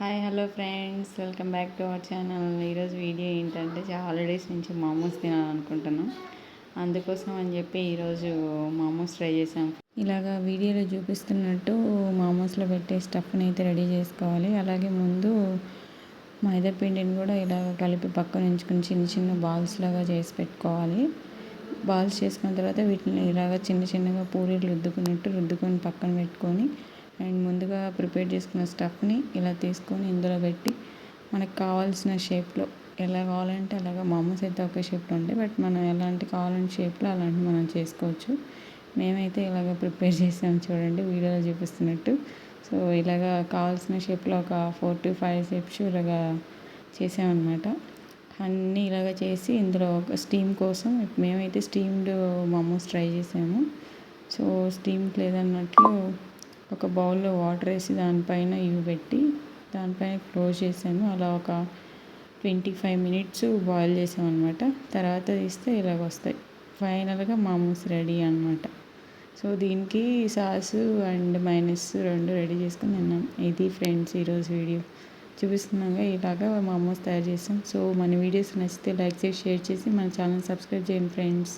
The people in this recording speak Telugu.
Hi hello friends, welcome back to our channel. ఈరోజు వీడియో ఏంటంటే చాలా డేస్ నుంచి మోమోస్ తినాలనుకుంటున్నాం. అందుకోసం అని చెప్పి ఈరోజు మోమోస్ ట్రై చేసాం. ఇలాగా వీడియోలో చూపిస్తున్నట్టు మోమోస్లో పెట్టే స్టఫ్ని అయితే రెడీ చేసుకోవాలి. అలాగే ముందు మైదా పిండిని కూడా ఇలాగ కలిపి పక్కన ఉంచుకుని చిన్న చిన్న బాల్స్ లాగా చేసి పెట్టుకోవాలి. బాల్స్ చేసుకున్న తర్వాత వీటిని ఇలాగ చిన్న చిన్నగా పూరీలు రుద్దుకొని పక్కన పెట్టుకొని అండ్ ముందుగా ప్రిపేర్ చేసుకున్న స్టఫ్ని ఇలా తీసుకొని ఇందులో పెట్టి మనకు కావాల్సిన షేప్లో ఎలా కావాలంటే అలాగా మోమోస్ అయితే ఒకే షేప్లో ఉంటాయి, బట్ మనం ఎలాంటి కావాలంటే షేప్లో అలాంటి మనం చేసుకోవచ్చు. మేమైతే ఇలాగ ప్రిపేర్ చేసాము, చూడండి వీడియోలో చూపిస్తున్నట్టు. సో ఇలాగ కావాల్సిన షేప్లో ఒక 4 to 5 షేప్స్ ఇలాగా చేసామన్నమాట. అన్నీ ఇలాగ చేసి ఇందులో ఒక స్టీమ్ కోసం మేమైతే స్టీమ్డ్ మోమోస్ ట్రై చేసాము. సో స్టీమ్కి లేదన్నట్లు ఒక బౌల్లో వాటర్ వేసి దానిపైన ఇవి పెట్టి దానిపైన క్లోజ్ చేసాను. అలా ఒక 25 minutes బాయిల్ చేసామన్నమాట. తర్వాత తీస్తే ఇలాగ వస్తాయి. ఫైనల్గా మోమోస్ రెడీ అనమాట. సో దీనికి సాసు అండ్ మైనస్ 2 రెడీ చేసుకుని తిన్నాం. ఇది ఫ్రెండ్స్ ఈరోజు వీడియో చూపిస్తున్నాగా ఇలాగా మోమోస్ తయారు చేసాం. సో మన వీడియోస్ నచ్చితే లైక్ చేసి షేర్ చేసి మన ఛానల్ సబ్స్క్రైబ్ చేయండి ఫ్రెండ్స్.